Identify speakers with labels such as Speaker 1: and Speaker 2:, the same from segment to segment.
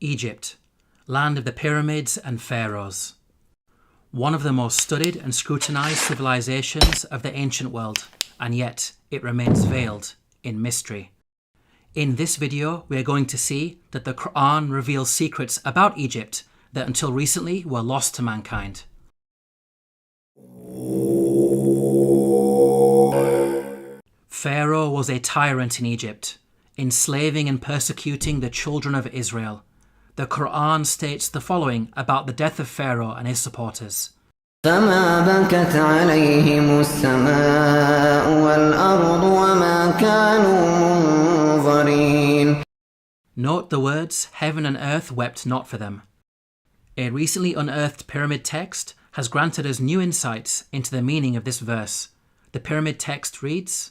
Speaker 1: Egypt, land of the pyramids and pharaohs. One of the most studied and scrutinized civilizations of the ancient world, and yet it remains veiled in mystery. In this video, we are going to see that the Qur'an reveals secrets about Egypt that until recently were lost to mankind. Pharaoh was a tyrant in Egypt, enslaving and persecuting the children of Israel. The Qur'an states the following about the death of Pharaoh and his supporters.
Speaker 2: فما بكت عليهم السماء والأرض وما كانوا منظرين.
Speaker 1: Note the words, heaven and earth wept not for them. A recently unearthed pyramid text has granted us new insights into the meaning of this verse. The pyramid text reads,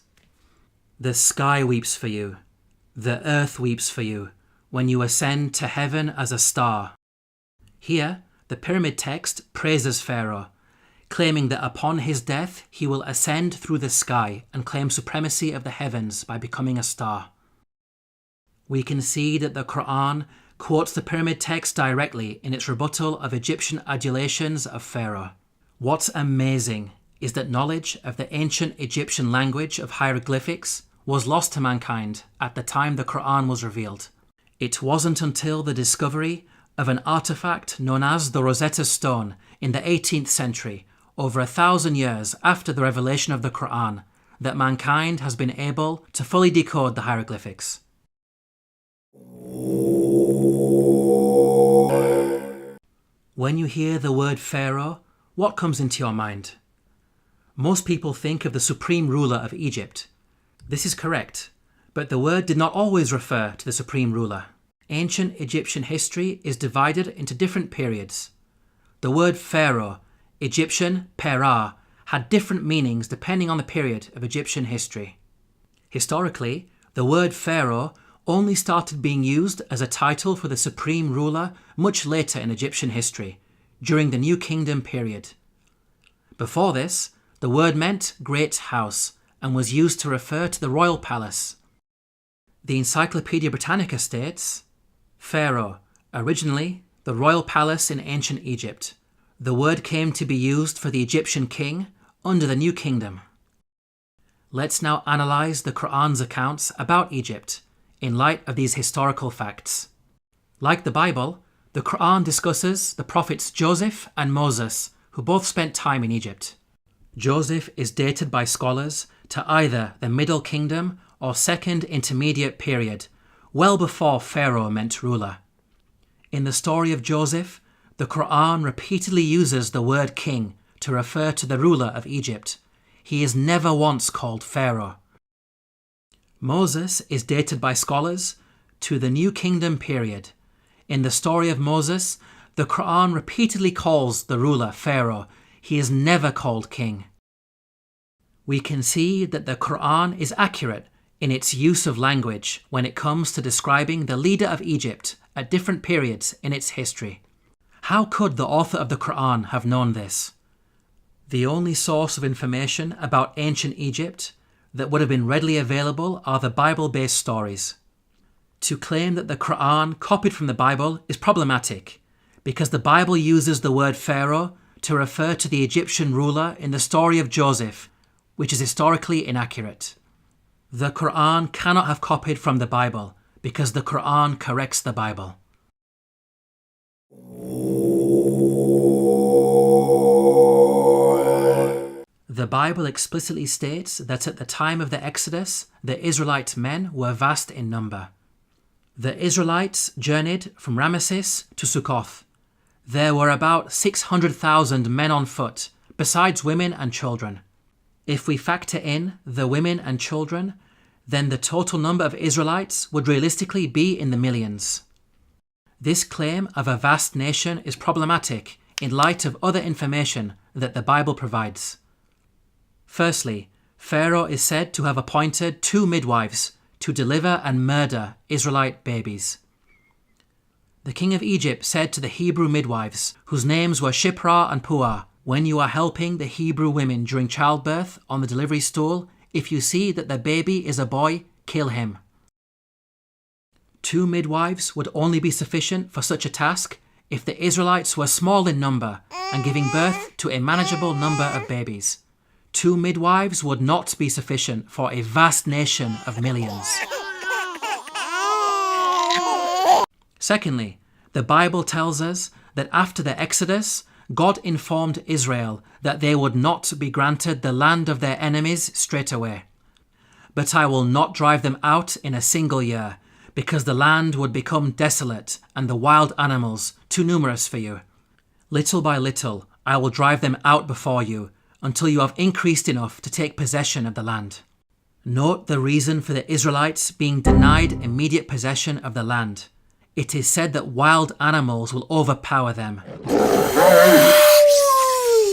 Speaker 1: "The sky weeps for you, the earth weeps for you, when you ascend to heaven as a star." Here, the pyramid text praises Pharaoh, claiming that upon his death he will ascend through the sky and claim supremacy of the heavens by becoming a star. We can see that the Qur'an quotes the pyramid text directly in its rebuttal of Egyptian adulations of Pharaoh. What's amazing is that knowledge of the ancient Egyptian language of hieroglyphics was lost to mankind at the time the Qur'an was revealed. It wasn't until the discovery of an artifact known as the Rosetta Stone in the 18th century, over 1,000 years after the revelation of the Qur'an, that mankind has been able to fully decode the hieroglyphics. When you hear the word Pharaoh, what comes into your mind? Most people think of the supreme ruler of Egypt. This is correct, but the word did not always refer to the supreme ruler. Ancient Egyptian history is divided into different periods. The word Pharaoh, Egyptian Perah, had different meanings depending on the period of Egyptian history. Historically, the word Pharaoh only started being used as a title for the supreme ruler much later in Egyptian history, during the New Kingdom period. Before this, the word meant great house and was used to refer to the royal palace. The Encyclopedia Britannica states, Pharaoh, originally the royal palace in ancient Egypt. The word came to be used for the Egyptian king under the New Kingdom. Let's now analyze the Qur'an's accounts about Egypt in light of these historical facts. Like the Bible, the Qur'an discusses the prophets Joseph and Moses, who both spent time in Egypt. Joseph is dated by scholars to either the Middle Kingdom or Second Intermediate period, well before Pharaoh meant ruler. In the story of Joseph, the Qur'an repeatedly uses the word king to refer to the ruler of Egypt. He is never once called Pharaoh. Moses is dated by scholars to the New Kingdom period. In the story of Moses, the Qur'an repeatedly calls the ruler Pharaoh. He is never called king. We can see that the Qur'an is accurate in its use of language when it comes to describing the leader of Egypt at different periods in its history. How could the author of the Qur'an have known this? The only source of information about ancient Egypt that would have been readily available are the Bible-based stories. To claim that the Qur'an copied from the Bible is problematic because the Bible uses the word Pharaoh to refer to the Egyptian ruler in the story of Joseph, which is historically inaccurate. The Qur'an cannot have copied from the Bible because the Qur'an corrects the Bible. The Bible explicitly states that at the time of the Exodus, the Israelite men were vast in number. The Israelites journeyed from Ramesses to Sukkoth. There were about 600,000 men on foot, besides women and children. If we factor in the women and children, then the total number of Israelites would realistically be in the millions. This claim of a vast nation is problematic in light of other information that the Bible provides. Firstly, Pharaoh is said to have appointed 2 midwives to deliver and murder Israelite babies. The king of Egypt said to the Hebrew midwives, whose names were Shiphrah and Puah, "When you are helping the Hebrew women during childbirth on the delivery stool, if you see that the baby is a boy, kill him." 2 midwives would only be sufficient for such a task if the Israelites were small in number and giving birth to a manageable number of babies. 2 midwives would not be sufficient for a vast nation of millions. Secondly, the Bible tells us that after the Exodus, God informed Israel that they would not be granted the land of their enemies straight away. But I will not drive them out in a single year, because the land would become desolate and the wild animals too numerous for you. Little by little, I will drive them out before you, until you have increased enough to take possession of the land. Note the reason for the Israelites being denied immediate possession of the land. It is said that wild animals will overpower them.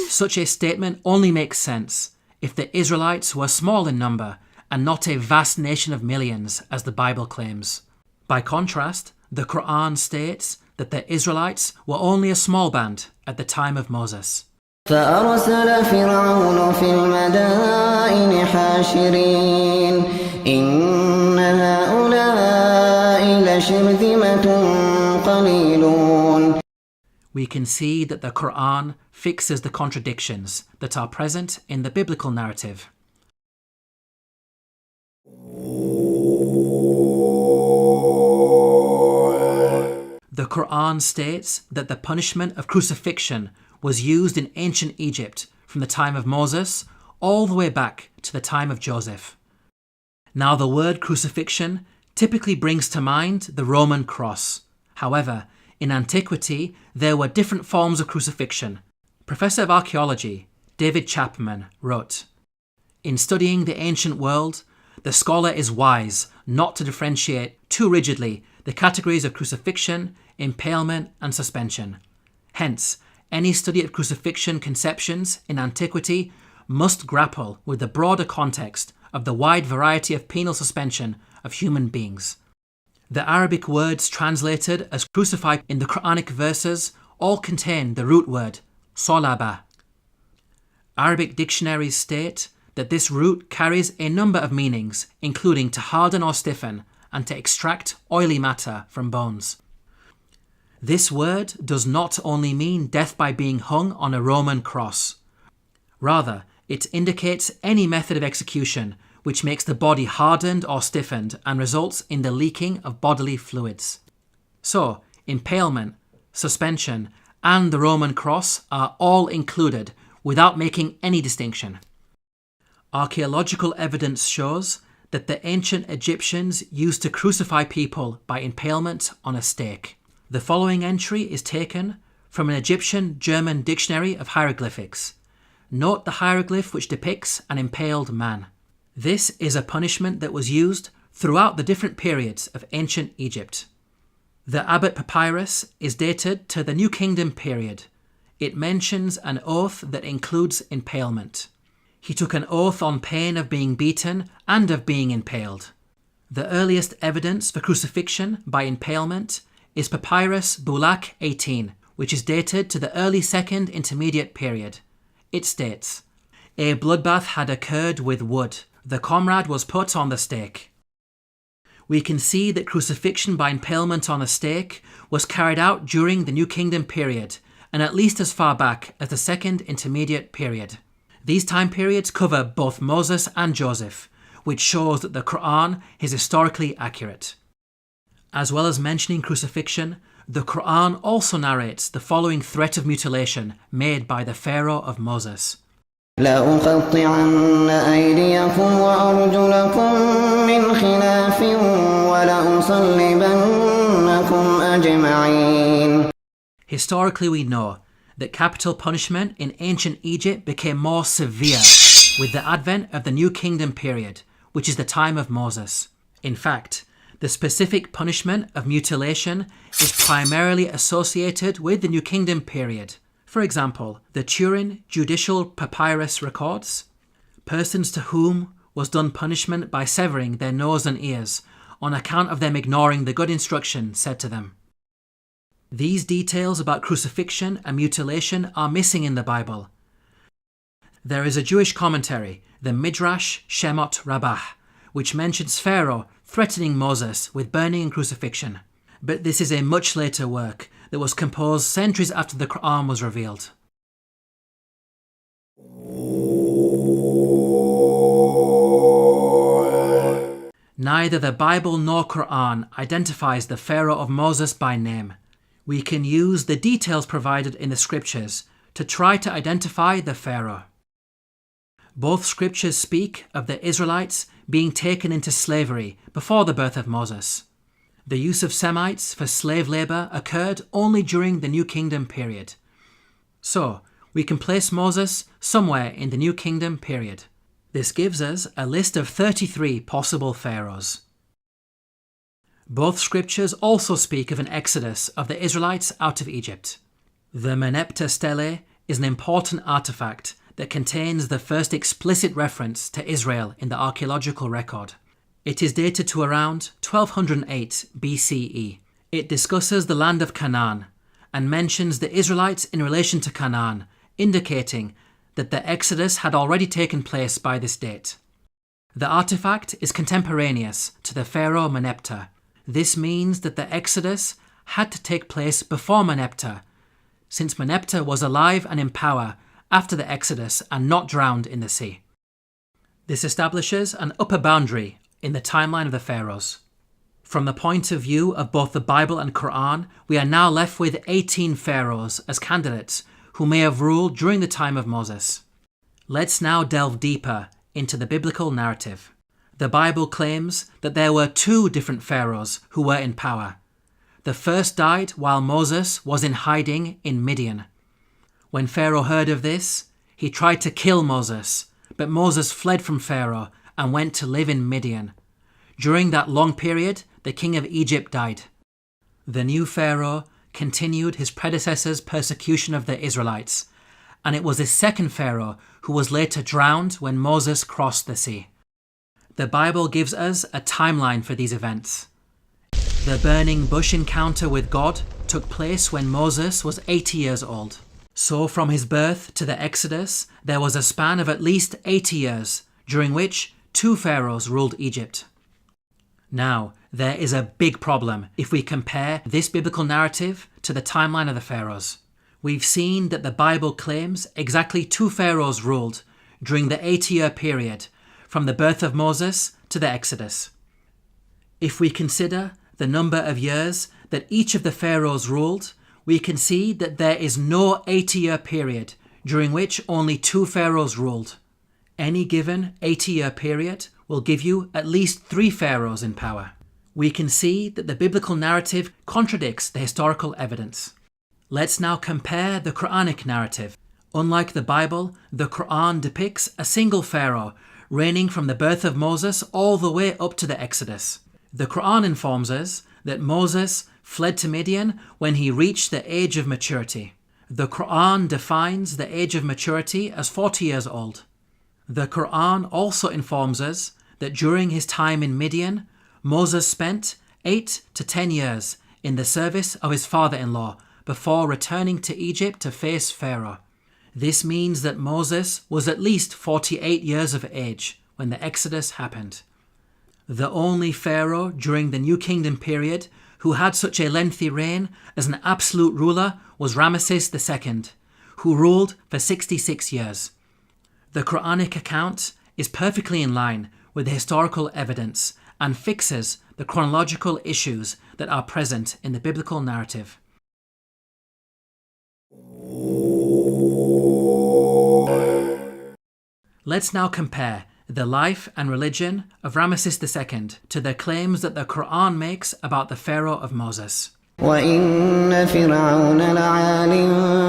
Speaker 1: Such a statement only makes sense if the Israelites were small in number and not a vast nation of millions, as the Bible claims. By contrast, the Qur'an states that the Israelites were only a small band at the time of Moses.
Speaker 2: فأرسل فرعون في المدائن حاشرين إن هؤلاء لشرذمة قليلون.
Speaker 1: We can see that the Qur'an fixes the contradictions that are present in the biblical narrative. The Qur'an states that the punishment of crucifixion was used in ancient Egypt from the time of Moses all the way back to the time of Joseph. Now, the word crucifixion typically brings to mind the Roman cross. However, in antiquity, there were different forms of crucifixion. Professor of Archaeology David Chapman wrote, "In studying the ancient world, the scholar is wise not to differentiate too rigidly the categories of crucifixion, impalement, and suspension. Hence, any study of crucifixion conceptions in antiquity must grapple with the broader context of the wide variety of penal suspension of human beings. The Arabic words translated as crucified in the Quranic verses all contain the root word solaba. Arabic dictionaries state that this root carries a number of meanings, including to harden or stiffen and to extract oily matter from bones. This word does not only mean death by being hung on a Roman cross. Rather, it indicates any method of execution which makes the body hardened or stiffened and results in the leaking of bodily fluids. So, impalement, suspension, and the Roman cross are all included without making any distinction. Archaeological evidence shows that the ancient Egyptians used to crucify people by impalement on a stake. The following entry is taken from an Egyptian-German dictionary of hieroglyphics. Note the hieroglyph which depicts an impaled man. This is a punishment that was used throughout the different periods of ancient Egypt. The Abbot Papyrus is dated to the New Kingdom period. It mentions an oath that includes impalement. He took an oath on pain of being beaten and of being impaled. The earliest evidence for crucifixion by impalement is Papyrus Bulaq 18, which is dated to the early Second Intermediate period. It states, "A bloodbath had occurred with wood. The comrade was put on the stake." We can see that crucifixion by impalement on a stake was carried out during the New Kingdom period, and at least as far back as the Second Intermediate period. These time periods cover both Moses and Joseph, which shows that the Qur'an is historically accurate. As well as mentioning crucifixion, the Qur'an also narrates the following threat of mutilation made by the Pharaoh of Moses.
Speaker 2: لأقطعن أيديكم وأرجلكم من خلاف ولأصلبنكم أجمعين.
Speaker 1: Historically, we know that capital punishment in ancient Egypt became more severe with the advent of the New Kingdom period, which is the time of Moses. In fact, the specific punishment of mutilation is primarily associated with the New Kingdom period. For example, the Turin Judicial Papyrus records, persons to whom was done punishment by severing their nose and ears on account of them ignoring the good instruction said to them. These details about crucifixion and mutilation are missing in the Bible. There is a Jewish commentary, the Midrash Shemot Rabbah, which mentions Pharaoh threatening Moses with burning and crucifixion. But this is a much later work that was composed centuries after the Qur'an was revealed. Neither the Bible nor Qur'an identifies the Pharaoh of Moses by name. We can use the details provided in the scriptures to try to identify the Pharaoh. Both scriptures speak of the Israelites being taken into slavery before the birth of Moses. The use of Semites for slave labour occurred only during the New Kingdom period. So, we can place Moses somewhere in the New Kingdom period. This gives us a list of 33 possible pharaohs. Both scriptures also speak of an exodus of the Israelites out of Egypt. The Merneptah stele is an important artifact that contains the first explicit reference to Israel in the archaeological record. It is dated to around 1208 BCE. It discusses the land of Canaan and mentions the Israelites in relation to Canaan, indicating that the Exodus had already taken place by this date. The artifact is contemporaneous to the pharaoh Merneptah. This means that the Exodus had to take place before Merneptah, since Merneptah was alive and in power after the Exodus and not drowned in the sea. This establishes an upper boundary in the timeline of the pharaohs. From the point of view of both the Bible and Qur'an, we are now left with 18 pharaohs as candidates who may have ruled during the time of Moses. Let's now delve deeper into the biblical narrative. The Bible claims that there were 2 different pharaohs who were in power. The first died while Moses was in hiding in Midian. When Pharaoh heard of this, he tried to kill Moses, but Moses fled from Pharaoh and went to live in Midian. During that long period, the king of Egypt died. The new Pharaoh continued his predecessor's persecution of the Israelites, and it was his second Pharaoh who was later drowned when Moses crossed the sea. The Bible gives us a timeline for these events. The burning bush encounter with God took place when Moses was 80 years old. So from his birth to the Exodus, there was a span of at least 80 years, during which 2 pharaohs ruled Egypt. Now, there is a big problem if we compare this biblical narrative to the timeline of the pharaohs. We've seen that the Bible claims exactly 2 pharaohs ruled during the 80-year period from the birth of Moses to the Exodus. If we consider the number of years that each of the pharaohs ruled, we can see that there is no 80-year period during which only 2 pharaohs ruled. Any given 80-year period will give you at least 3 pharaohs in power. We can see that the biblical narrative contradicts the historical evidence. Let's now compare the Quranic narrative. Unlike the Bible, the Qur'an depicts a single pharaoh reigning from the birth of Moses all the way up to the Exodus. The Qur'an informs us that Moses fled to Midian when he reached the age of maturity. The Qur'an defines the age of maturity as 40 years old. The Qur'an also informs us that during his time in Midian, Moses spent 8 to 10 years in the service of his father-in-law before returning to Egypt to face Pharaoh. This means that Moses was at least 48 years of age when the Exodus happened. The only Pharaoh during the New Kingdom period who had such a lengthy reign as an absolute ruler was Ramesses II, who ruled for 66 years. The Quranic account is perfectly in line with the historical evidence and fixes the chronological issues that are present in the biblical narrative. Let's now compare the life and religion of Ramesses II to the claims that the Qur'an makes about the Pharaoh of Moses.
Speaker 2: وَإِنَّ فِرْعَوْنَ لَعَالٍ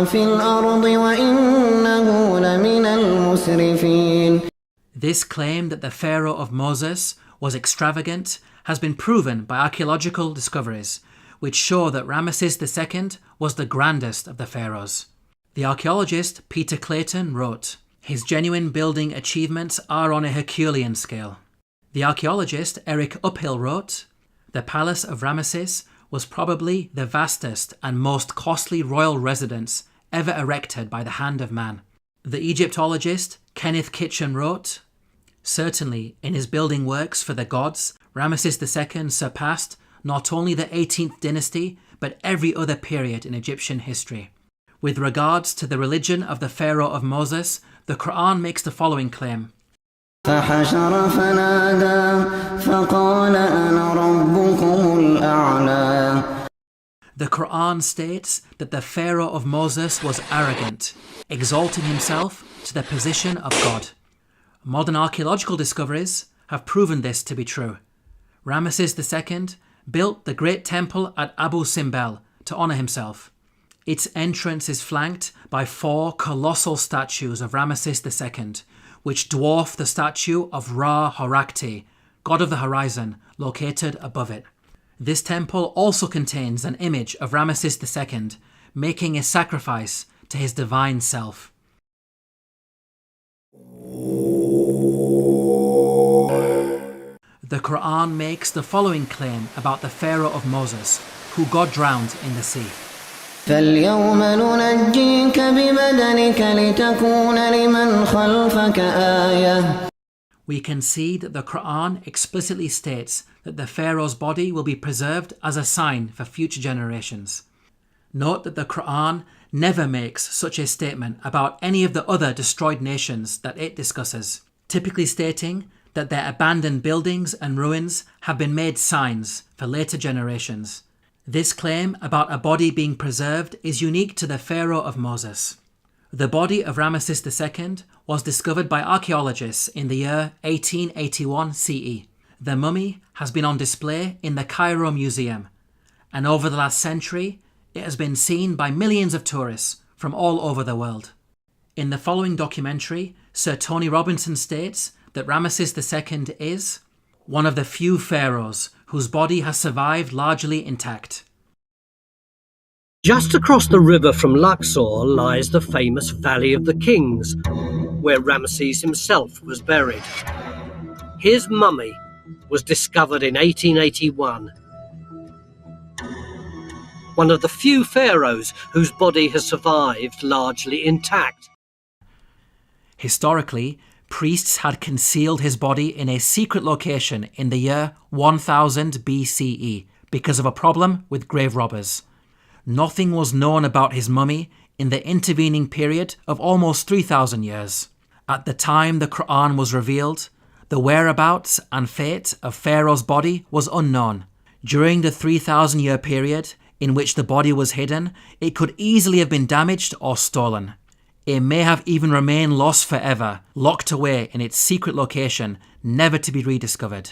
Speaker 2: فِي الْأَرْضِ وَإِنَّهُ لَمِنَ الْمُسْرِفِينَ.
Speaker 1: This claim that the Pharaoh of Moses was extravagant has been proven by archaeological discoveries, which show that Ramesses II was the grandest of the pharaohs. The archaeologist Peter Clayton wrote, "His genuine building achievements are on a Herculean scale." The archaeologist Eric Uphill wrote, "The palace of Ramesses was probably the vastest and most costly royal residence ever erected by the hand of man." The Egyptologist Kenneth Kitchen wrote, Certainly, in his building works for the gods, Ramesses II surpassed not only the 18th dynasty, but every other period in Egyptian history. With regards to the religion of the Pharaoh of Moses, the Qur'an makes the following claim.
Speaker 2: فحشر فنادى فقال أنا ربكم الأعلى.
Speaker 1: The Qur'an states that the Pharaoh of Moses was arrogant, exalting himself to the position of God. Modern archaeological discoveries have proven this to be true. Ramesses II built the great temple at Abu Simbel to honour himself. Its entrance is flanked by 4 colossal statues of Ramesses II, which dwarf the statue of Ra Horakti, god of the horizon, located above it. This temple also contains an image of Ramesses II making a sacrifice to his divine self. The Qur'an makes the following claim about the Pharaoh of Moses, who God drowned in the sea.
Speaker 2: فاليوم ننجيك ببدنك لتكون لمن خلفك آية.
Speaker 1: We can see that the Qur'an explicitly states that the Pharaoh's body will be preserved as a sign for future generations. Note that the Qur'an never makes such a statement about any of the other destroyed nations that it discusses, typically stating that their abandoned buildings and ruins have been made signs for later generations. This claim about a body being preserved is unique to the Pharaoh of Moses. The body of Ramesses II was discovered by archaeologists in the year 1881 CE. The mummy has been on display in the Cairo Museum, and over the last century, it has been seen by millions of tourists from all over the world. In the following documentary, Sir Tony Robinson states that Ramesses II is one of the few pharaohs whose body has survived largely intact.
Speaker 3: Just across the river from Luxor lies the famous Valley of the Kings, where Ramesses himself was buried. His mummy was discovered in 1881. One of the few pharaohs whose body has survived largely intact.
Speaker 1: Historically, priests had concealed his body in a secret location in the year 1000 BCE because of a problem with grave robbers. Nothing was known about his mummy in the intervening period of almost 3,000 years. At the time the Qur'an was revealed, the whereabouts and fate of Pharaoh's body was unknown. During the 3,000-year period in which the body was hidden, it could easily have been damaged or stolen. It may have even remained lost forever, locked away in its secret location, never to be rediscovered.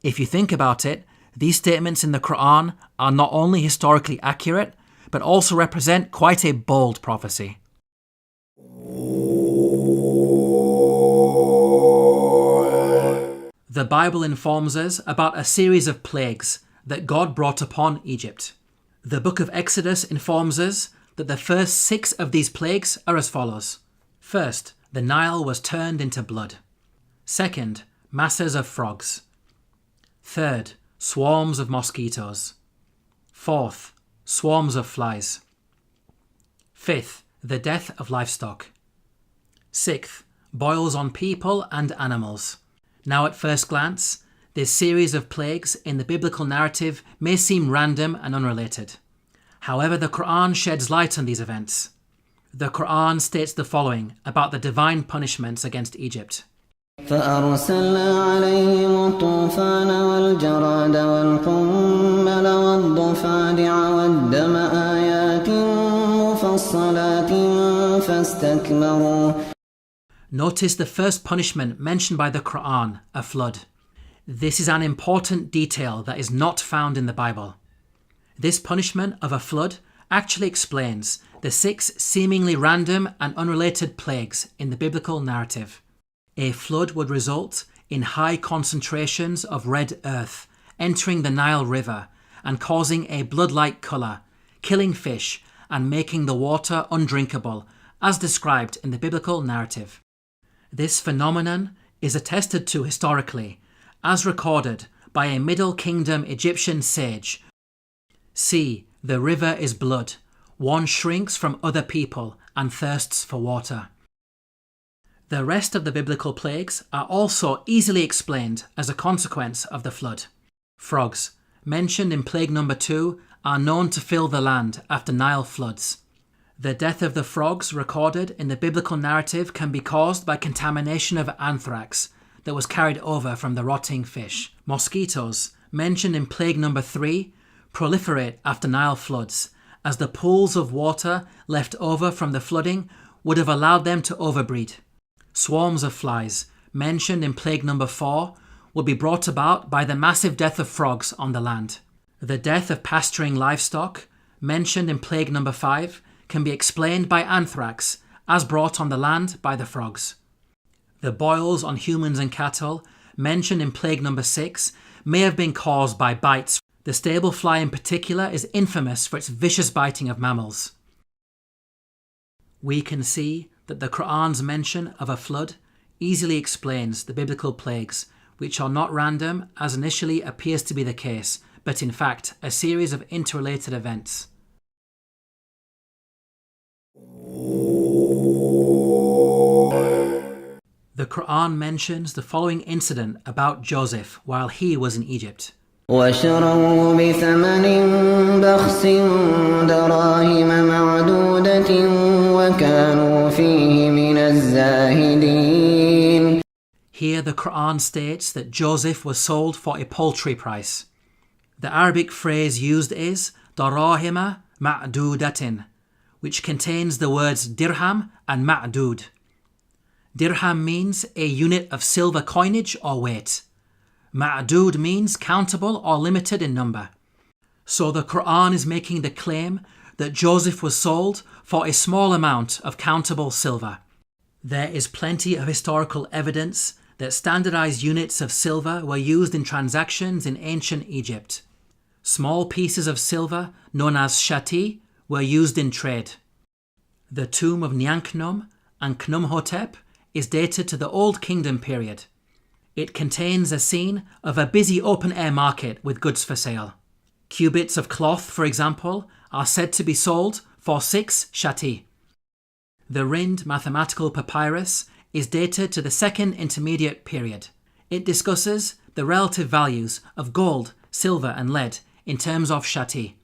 Speaker 1: If you think about it, these statements in the Qur'an are not only historically accurate, but also represent quite a bold prophecy. The Bible informs us about a series of plagues that God brought upon Egypt. The book of Exodus informs us that the first 6 of these plagues are as follows. First, the Nile was turned into blood. Second, masses of frogs. Third, swarms of mosquitoes. Fourth, swarms of flies. Fifth, the death of livestock. Sixth, boils on people and animals. Now at first glance, this series of plagues in the biblical narrative may seem random and unrelated. However, the Qur'an sheds light on these events. The Qur'an states the following about the divine punishments against Egypt.
Speaker 2: فأرسلنا عليهم الطوفان والجراد والقمل والضفادع والدم آيات مفصلات فاستكبروا.
Speaker 1: Notice the first punishment mentioned by the Qur'an, a flood. This is an important detail that is not found in the Bible. This punishment of a flood actually explains the 6 seemingly random and unrelated plagues in the biblical narrative. A flood would result in high concentrations of red earth entering the Nile River and causing a blood-like colour, killing fish and making the water undrinkable, as described in the biblical narrative. This phenomenon is attested to historically, as recorded by a Middle Kingdom Egyptian sage. See, the river is blood. One shrinks from other people and thirsts for water. The rest of the biblical plagues are also easily explained as a consequence of the flood. Frogs, mentioned in plague number 2, are known to fill the land after Nile floods. The death of the frogs recorded in the biblical narrative can be caused by contamination of anthrax that was carried over from the rotting fish. Mosquitoes, mentioned in plague number 3, proliferate after Nile floods, as the pools of water left over from the flooding would have allowed them to overbreed. Swarms of flies, mentioned in plague number 4, will be brought about by the massive death of frogs on the land. The death of pasturing livestock, mentioned in plague number 5, can be explained by anthrax, as brought on the land by the frogs. The boils on humans and cattle, mentioned in plague number 6, may have been caused by bites. The stable fly in particular is infamous for its vicious biting of mammals. We can see that the Qur'an's mention of a flood easily explains the biblical plagues, which are not random as initially appears to be the case, but in fact a series of interrelated events. The Qur'an mentions the following incident about Joseph while he was in Egypt.
Speaker 2: وشروه بثمن بخس دراهم معدودة وكانوا فيه من الزاهدين.
Speaker 1: Here the Qur'an states that Joseph was sold for a paltry price. The Arabic phrase used is darahima ma'dudatin, which contains the words dirham and ma'dud. Dirham means a unit of silver coinage or weight. Ma'dud means countable or limited in number. So the Qur'an is making the claim that Joseph was sold for a small amount of countable silver. There is plenty of historical evidence that standardized units of silver were used in transactions in ancient Egypt. Small pieces of silver, known as shati, were used in trade. The tomb of Nyanknum and Khnumhotep is dated to the Old Kingdom period. It contains a scene of a busy open-air market with goods for sale. Cubits of cloth, for example, are said to be sold for 6 shati. The Rind mathematical papyrus is dated to the Second Intermediate period. It discusses the relative values of gold, silver and lead in terms of shati.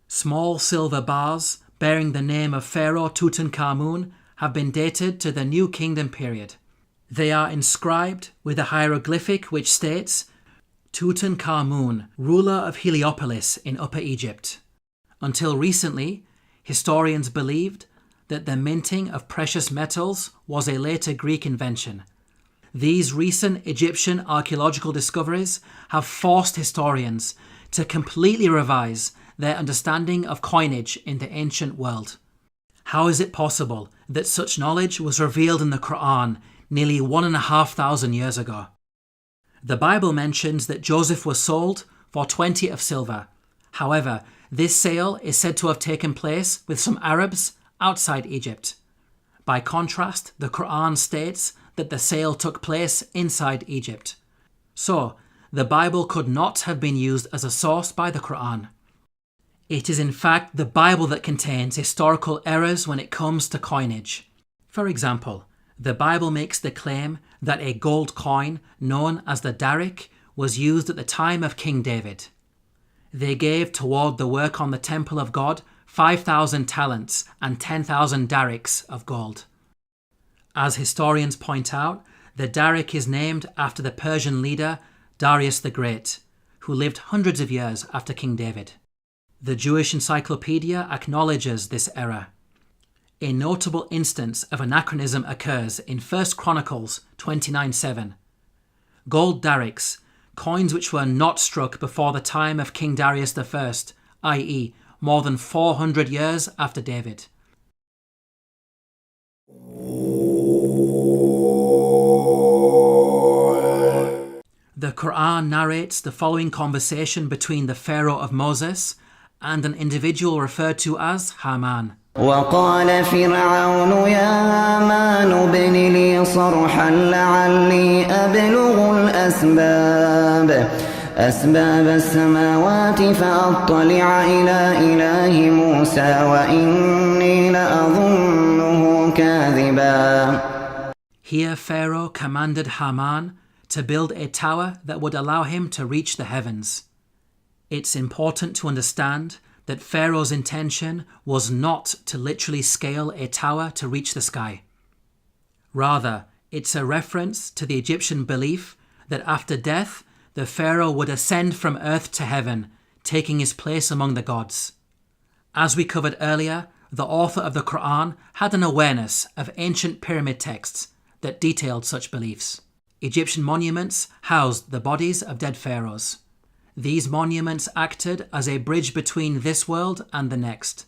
Speaker 1: Small silver bars bearing the name of Pharaoh Tutankhamun have been dated to the New Kingdom period. They are inscribed with a hieroglyphic which states, Tutankhamun, ruler of Heliopolis in Upper Egypt. Until recently, historians believed that the minting of precious metals was a later Greek invention. These recent Egyptian archaeological discoveries have forced historians to completely revise their understanding of coinage in the ancient world. How is it possible that such knowledge was revealed in the Qur'an nearly 1,500 years ago? The Bible mentions that Joseph was sold for 20 of silver. However, this sale is said to have taken place with some Arabs outside Egypt. By contrast, the Qur'an states that the sale took place inside Egypt. So, the Bible could not have been used as a source by the Qur'an. It is in fact the Bible that contains historical errors when it comes to coinage. For example, the Bible makes the claim that a gold coin known as the darik was used at the time of King David. They gave toward the work on the temple of God 5,000 talents and 10,000 dariks of gold. As historians point out, the darik is named after the Persian leader Darius the Great, who lived hundreds of years after King David. The Jewish Encyclopedia acknowledges this error. A notable instance of anachronism occurs in 1 Chronicles 29:7. Gold dariks, coins which were not struck before the time of King Darius I, i.e., more than 400 years after David. The Qur'an narrates the following conversation between the Pharaoh of Moses and an individual referred to as Haman.
Speaker 2: وقال فرعون يا هامان ابن لي صرحا لعلي أبلغ أسباب السماوات فأطلع إلى إله موسى وإني لأظنه كاذبا.
Speaker 1: Here Pharaoh commanded Haman to build a tower that would allow him to reach the heavens. It's important to understand that Pharaoh's intention was not to literally scale a tower to reach the sky. Rather, it's a reference to the Egyptian belief that after death, the Pharaoh would ascend from earth to heaven, taking his place among the gods. As we covered earlier, the author of the Qur'an had an awareness of ancient pyramid texts that detailed such beliefs. Egyptian monuments housed the bodies of dead pharaohs. These monuments acted as a bridge between this world and the next.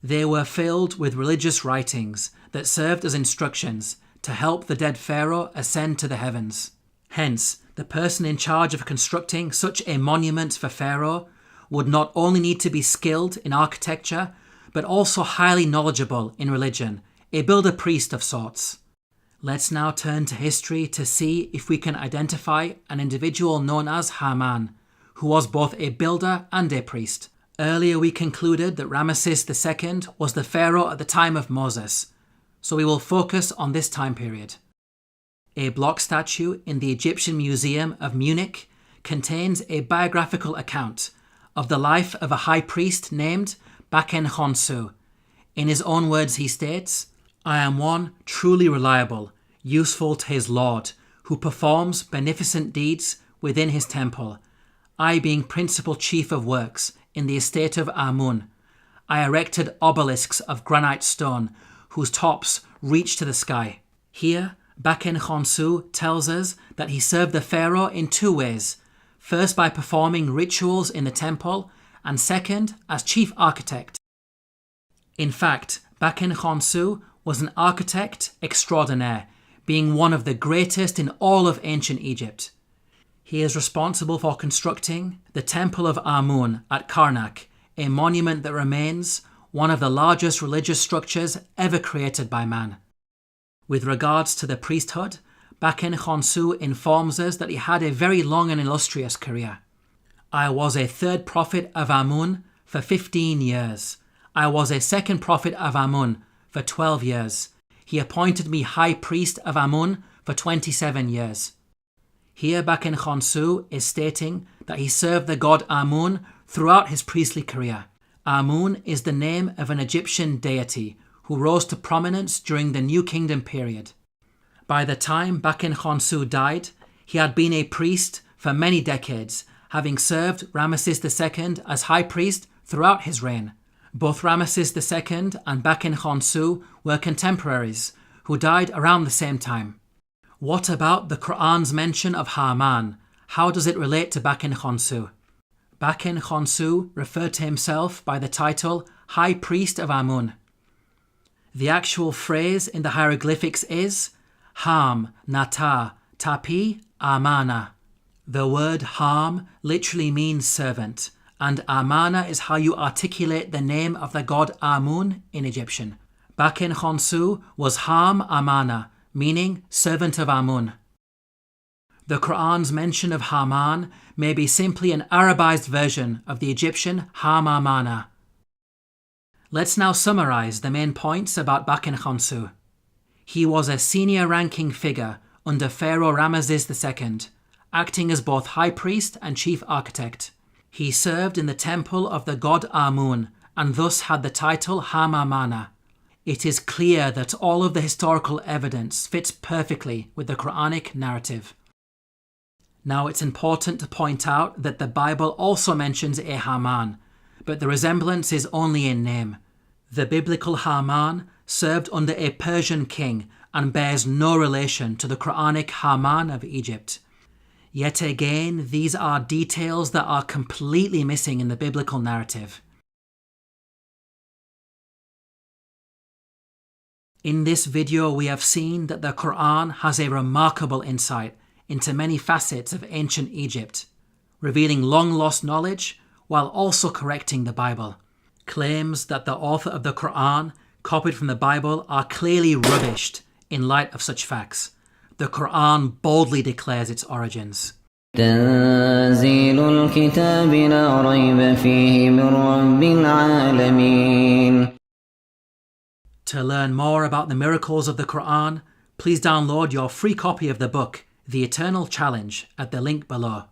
Speaker 1: They were filled with religious writings that served as instructions to help the dead pharaoh ascend to the heavens. Hence, the person in charge of constructing such a monument for Pharaoh would not only need to be skilled in architecture, but also highly knowledgeable in religion, a builder-priest of sorts. Let's now turn to history to see if we can identify an individual known as Haman, who was both a builder and a priest. Earlier we concluded that Ramesses II was the pharaoh at the time of Moses, so we will focus on this time period. A block statue in the Egyptian Museum of Munich contains a biographical account of the life of a high priest named Baken Khonsu. In his own words he states, "I am one truly reliable, useful to his Lord, who performs beneficent deeds within his temple. I being principal chief of works in the estate of Amun, I erected obelisks of granite stone whose tops reach to the sky." Here, Baken Khonsu tells us that he served the pharaoh in two ways, first by performing rituals in the temple, and second as chief architect. In fact, Baken Khonsu was an architect extraordinaire, being one of the greatest in all of ancient Egypt. He is responsible for constructing the Temple of Amun at Karnak, a monument that remains one of the largest religious structures ever created by man. With regards to the priesthood, Baken Khonsu informs us that he had a very long and illustrious career. "I was a third prophet of Amun for 15 years. I was a second prophet of Amun for 12 years. He appointed me high priest of Amun for 27 years. Here Baken Khonsu is stating that he served the god Amun throughout his priestly career. Amun is the name of an Egyptian deity who rose to prominence during the New Kingdom period. By the time Baken Khonsu died, he had been a priest for many decades, having served Ramesses II as high priest throughout his reign. Both Ramesses II and Baken Khonsu were contemporaries who died around the same time. What about the Qur'an's mention of Haman? How does it relate to Baken Khonsu? Baken Khonsu referred to himself by the title High Priest of Amun. The actual phrase in the hieroglyphics is Ham, Nata, Tapi, Amana. The word Ham literally means servant, and Amana is how you articulate the name of the god Amun in Egyptian. Baken Khonsu was Ham Amana, meaning servant of Amun. The Qur'an's mention of Haman may be simply an Arabized version of the Egyptian Ham Amana. Let's now summarize the main points about Baken Khonsu. He was a senior-ranking figure under Pharaoh Ramesses II, acting as both high priest and chief architect. He served in the temple of the god Amun and thus had the title Ham Amana. It is clear that all of the historical evidence fits perfectly with the Quranic narrative. Now it's important to point out that the Bible also mentions a Haman, but the resemblance is only in name. The biblical Haman served under a Persian king and bears no relation to the Quranic Haman of Egypt. Yet again, these are details that are completely missing in the biblical narrative. In this video, we have seen that the Qur'an has a remarkable insight into many facets of ancient Egypt, revealing long-lost knowledge while also correcting the Bible. Claims that the author of the Qur'an copied from the Bible are clearly rubbished in light of such facts. The Qur'an boldly declares its origins.
Speaker 2: تنزيل الكتاب لا ريب فيه من رب العالمين.
Speaker 1: To learn more about the miracles of the Qur'an, Please download your free copy of the book, The Eternal Challenge, at the link below.